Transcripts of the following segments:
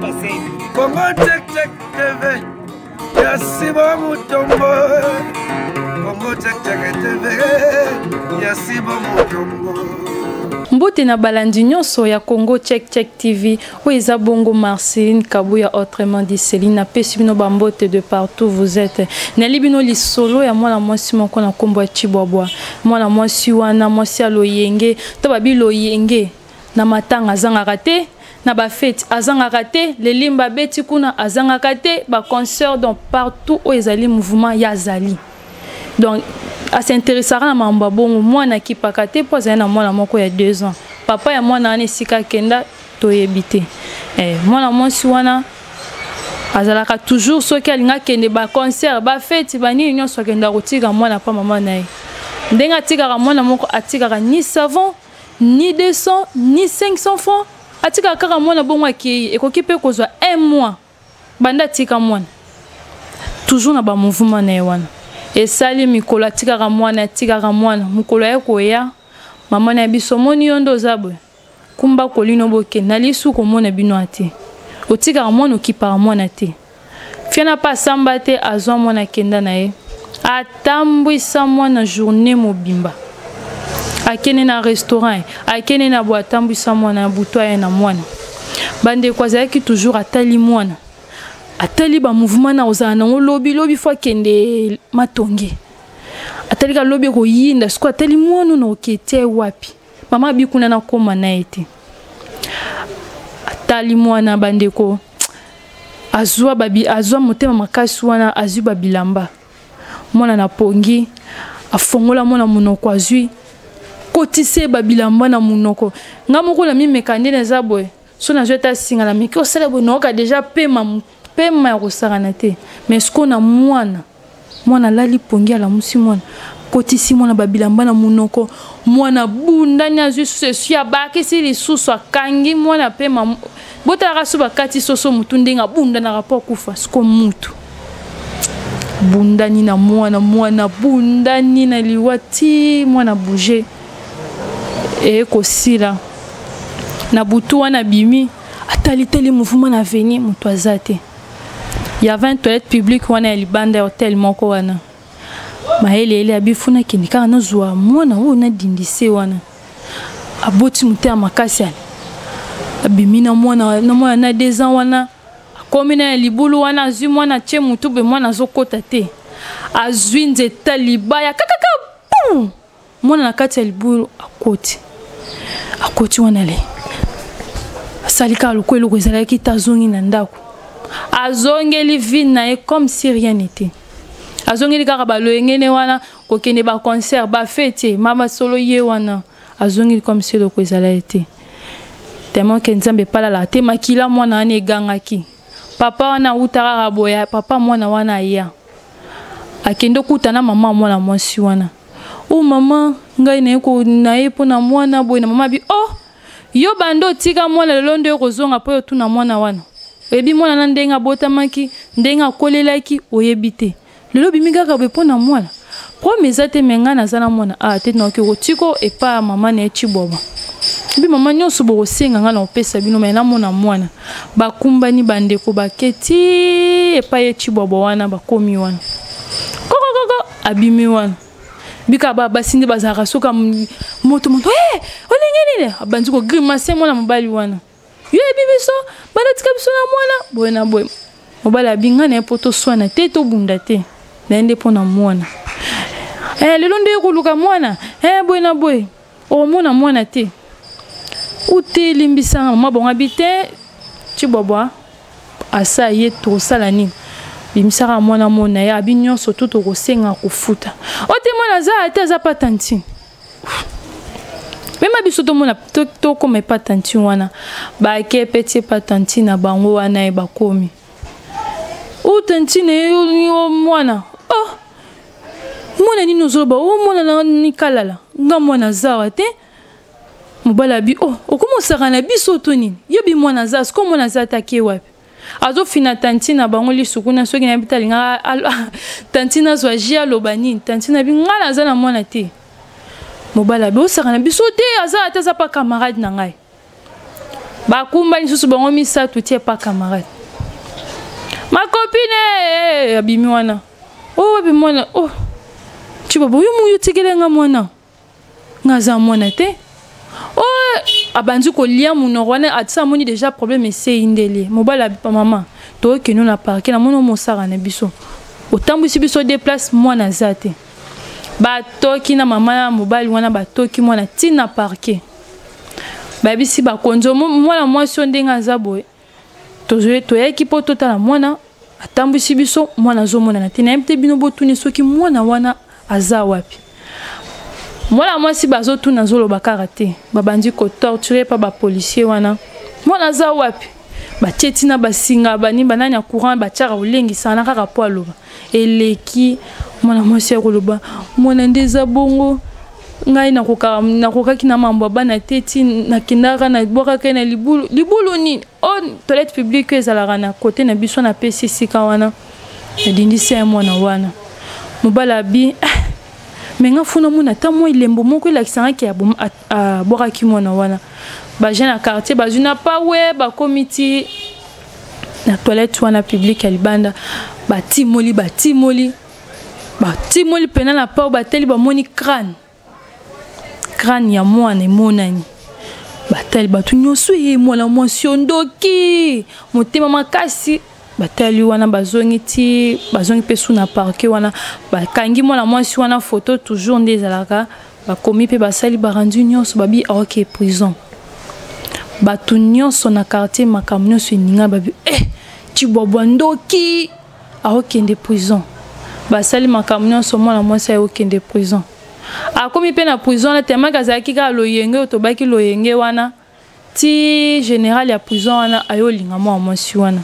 passé. Congo check check TV. Yasi bon mutombo. Congo check check TV. Yasi bon mutombo. Mbote na balandi nyonso ya Congo Check Check TV où eza bongo Marceline Kabuya autrement dit Céline na pesi bino bambote de partout vous êtes na libino li solo ya mwana mwasi moko na kombo ya Chibwabwa mwana mwasi wana mwasi aloyenge to babi loyenge na matanga azanga raté na ba fête azanga raté les limba beti kuna azanga raté ba concert donc partout où ezali mouvement ya zali donc à s'intéresser à mamba bongo mwana ki pakate po za na mwana moko ya 2 ans papa ya mwana ani sika kenda to yebite mwana mwasi wana azalaka toujours soki alinga kende ba concert ba fête bani nyonso kenda kotika mwana pa mama naye ndenga tika mwana moko atika ni savon ni 200 ni 500 francs atika kaka mwana bongo aki ekoki pe kozwa 1 mois banda tika mwana toujours na ba mouvement na wana et sali mikolo atikaka mwana mukolo ya koya mama na biso moni yondo zabwe kumba kolino boke na lisu ko mona bino ate otikaka mwana okipaka mwana te fiana pa samba te azwa mwana kenda na ye atambwisa mwana journée mobimba akene na restaurant akene na bo atambwisa mwana butwa na mwana bande kwa zaki toujours atali mwana atali ba mouvement na ozana lobi fois kende matonge atali ka lobi ko yinda siko atali mwana na okete wapi mama bikuna na koma na ete atali mwana bandeko azwa motema makasi wana azwi babilamba mwana na pongi afongola mwana munoko azwi kotise babilamba na munoko ngamoko la mimekande na zabwe so na jeta singa la miki osala bonoka déjà pema ya kosakana te mais ce qu'on a mwana lali pongi ala musi mwana kotisi mwana babilamba na munoko mwana bunda nyazu susu ya bakisi lisusu akangi mwana pema bota rasu bakati soso mutu ndenga bunda na rapport kufa sko mutu bunda ni na mwana bunda ni na liwati mwana bouger kosila na butu wana bimi atali mouvement na venir mutu azate. Il y avait une toilette publique wana ya libanda hotel moko wana mahele abifuna kinika na zwa mwana na dindise wana aboti mutea makasi ali abimina mwana na 2 ans wana akomina ya libulu wana azwi mwana che mutube mwana zokota te azwi nzeta libaya kakaka pum mwana na kati ya libulu akoti wana le salika lokwelo kozala ki tazongi na ndako azongeli vina comme si rien n'était azongeli kaka baloyengene wana kokende ba concert ba fête mama solo ye wana azongeli comme si loko ezala été tellement que nzambe pala la te makila mwana ane gangaki papa wana utaka boya papa mwana wana ya akendo kutana mama mwana mwasi wana o mama ngai na yeko na yepo na mwana boy na mama bi yo bando tika mwana lelo ndo kozonga po yo tuna mwana wana ebi mwana na ndenga botamaki ndenga kolelaki oyebite lelo bimigaka bepona mwana promesa te menga na zana mwana te na ko tiko epa mama na Chibwabwa bi mama nyonso bo senga nga na opesa bino mena mona mwana bakumbani bandeko baketi epa ye Chibwabwa wana bakomi wana koko abimi wana bika basinde bazaka soka moto olengeni abanzi ko grimace mwana mobali wana yo ebibiso balatika biso na mwana mobala binga na poto swana te to bunda te nende pona mwana lelo nde kuluka mwana mona mwana te ute limbisa mama bonga bite Chibwabwa asa ye to sala nini bimisaka mwana mona ya binyonso to kosenga kofuta ote mwana za ate za patanti même biso to mona to comme patanti wana ba ke petit patanti na bango wana e bakomi o tanti ne yo mwana mwana ni nozoba mwana na nikalala nga mwana za te mobala bi okomosaka na biso to nini yo bi mwana za sko mwana za take wapi azo fina tantina bango lisukuna soki na bitali nga tantina zwa jia lobani tantina bi ngala za na mwana te mobala be osaka na biso te aza pa camarade na ngai bakumba lisusu bango misato tie pas camarade ma copine abimi wana oh abimi mwana oh chibobo yo mu yotekelenga mwana ngaza mwana te oh abanzi ko lia muno wana atsa moni déjà problème ese indeli mobala pa mama to ke nous na parquer na mono mosara na biso otambusi biso déplace mwana zate ba toki na mama mobali wana ba toki mwana tina parquer ba bisi ba konzo mwana mwasi ndenga zaboye tozoe toyaki po totala mwana atambusi biso mwana zomona na tina mte bino botuni soki mwana wana aza wapi mwana mwasi bazotuna zolo bakarate babandi ko torturer pa ba policier wana mwana aza wapi bachetina basinga bani banani ya courant bachara ulengi sana kaka po aloba eleki mwana mwasi ya koloba mwana ndeza bongo ngai nakoka kina mambo bana teti nakindaka na bokaka na libulu nini on toilette publique ezalaka na côté na biso na PCC ka wana edindisi ya mwana wana mobala bi menga funa muna tamo ilembo moko ilakisanga ki ya bokaki mwana wana ba jeune na quartier ba juna pa we ba comité na toilette wana publique ya libanda batimoli pena na pa bateli ba moni crâne ya mwana emonani batali batu nyonso ye mwana mwasi ondoki motema makasi batali wana bazongi pe suna parke wana bakangi mwana mwasi wana photo toujours nde ezalaka bakomi pe basali barandu nyonso babi aoke prison batu nyonso na quartier makambo nyonso eninga babi chibwabwa ndoki aokende prison basali makambo nyonso mwana mwasi aokende prison akomi pe na prison na tema kazaki ka loyenge otobaki loyenge wana ti général ya prison wana ayolinga mwa mwasi wana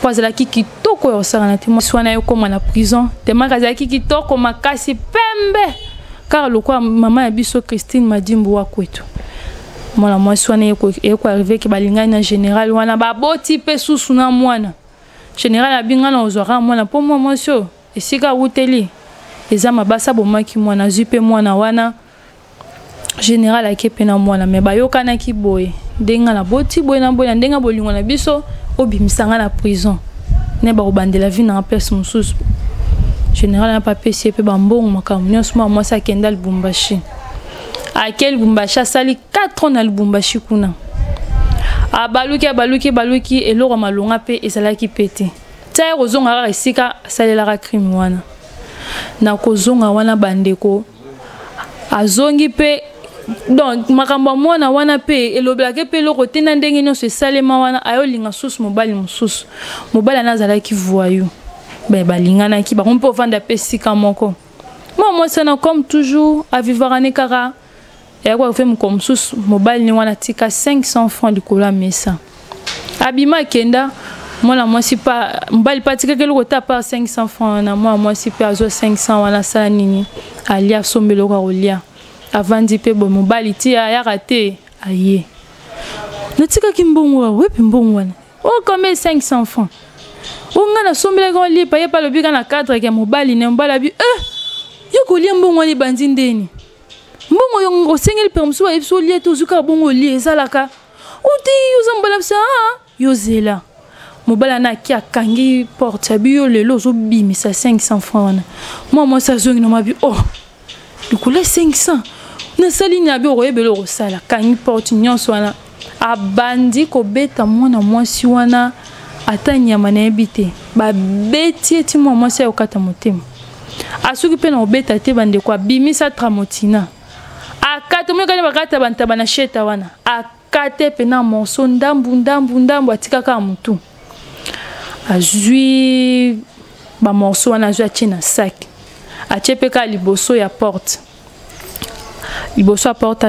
pozalaki kitoko ya osala na ti mwasi wana ayokoma na prison tema kazaki kitoko makasi pembe car lokwa mama ya biso Christine Madimbu wa kwetu mwana mwasi wana eko arrivé ke balingani na général wana baboti pe susu na mwana général abinga na ozwaka mwana po mwa mwasi esika wuteli eza mabasa bomaki mwana zupe mwana wana général akepe na mwana me bayokana ki boye ndenga na boti boye na boye ndenga bolingo na biso obimisanga na prison ne ba obandela vie na place mususu général na papesi pe bambongo makambo nyonso mwa mwasi akenda Lubumbashi akel Lubumbashi asali 4 ans na Lubumbashi kuna abaluki eloko malonga pe ezalaki pete taya kozonga esika asalelaka crime wana na kozonga wana bandeko azongi pe donc makambo mwana wana pe elobelake pe loko tena ndenge nyonso esalema wana ayolinga susu mobali mususu mobali anazalaki voyou balinganaki bakompe ovanda pe sika moko moi sana comme toujours avivaka ne kaka eyakwa fe moko mususu mobali ne wana tika 500 francs likolo ya mesa abima kenda mwana mwasi pa mbali patika keloko ta par 500 francs na mwana mwasi pe azo 500 wana sala nini alia sombelo ka olia avandi pe bo mobali ti ya raté aye natika kimbongo wepi mbongo wana o comme 500 francs o ngana sombelo ka olia pa ye pa lobika na cadre ke mobali ne mbala bi yoko lia mbongo ni bandi ndeni mbongo yongo sengeli permiso ba ifso lia to zuka bongo lia ezalaka uti yozambala bisa yozela mobala na ki akangi porte bio lelo zo bimisa 500 francs wana moi ça zongi na mabi likula 500 na sali na bi oyebelo osala kangi porte nyonso wana abandi ko beta mwana mwasi wana atanyama na ebite ba beti ti mwa mwasi okata motema asuki pe na obeta te bande kwa bimisa tramotina akata mo kana bakata bantaba na sheta wana akate pe na monso ndambu atikaka mutu azui ba morceau wana azui atie na sac atie pe ka liboso ya porte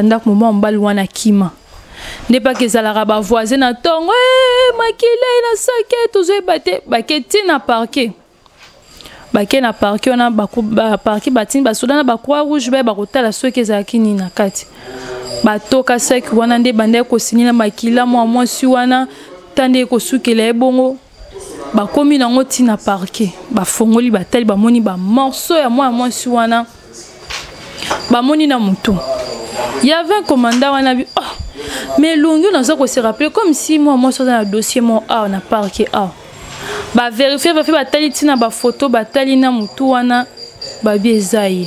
ndako moma mbali wana kima nde pa kezalaka ba voisin na tongo makila ina sac tozoi bate baketi na parquet na parquet wana ba parquet batini basoda na ba croix rouge ba bakotala soki ezalaki nini na kati batoka sac wana nde bande kosinya makila mwa mwasi wana tande kosukela ebongo bakomi nango tina parquet bafongoli batali bamoni ba morceau ya mwa mwasi wana bamoni na mutu y avait un commandant wana bi mais longue on a ça se rappeler comme si moi sur un dossier mon a on a parqué a ba vérifier ba fait ba taliti na ba photo ba talina mutu wana ba biezaye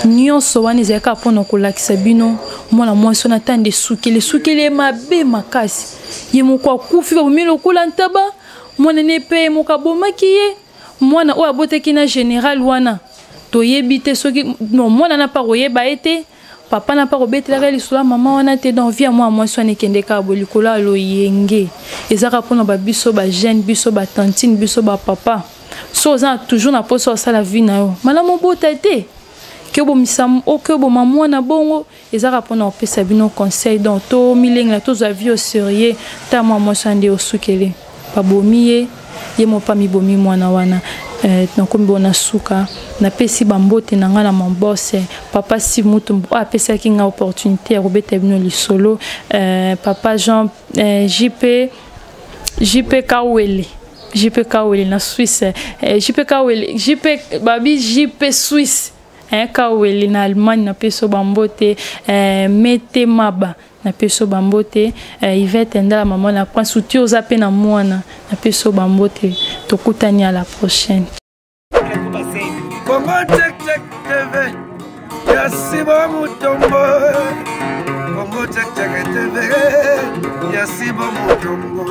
nyonso wana ezaka pona kolakisa bino mwana mwasi na tande sukele mabe makasi ye moko kufi ba milo kula ntaba mwana ne pe moka bomaki ye mwana o aboteki na général wana to yebite soki non mwana na pa koyeba ete papa na pa kobetela lisula mama wana te dans vie moi mwasi wana kende ka bolikola lo yenge ezaka pona ba biso ba jeune biso ba tantine biso ba papa so za toujours na poso ça la vie na yo malamu bota te que bo misam o que bo maman na bongo ezaka pona opesa bino conseil donc to mileng na to za vie au sérieux ta maman sande osukele pa bomiye ye mo pa mi bomi mwana wana donc mbona suka na pesi bambote na nga na mambose papa si mutu apesa ki nga opportunité ya kobeta bino lisolo papa Jean JP Kawele na Suisse JP Kawele JP babi JP Suisse Kawele na Allemagne na peso bambote mete maba na peso bambote Yvette ndala maman na prend soutien aux appels na mwana na peso bambote tokutani à la prochaine. Congo check check TV Yasiba Mutombo Congo check check TV Yasiba Mutombo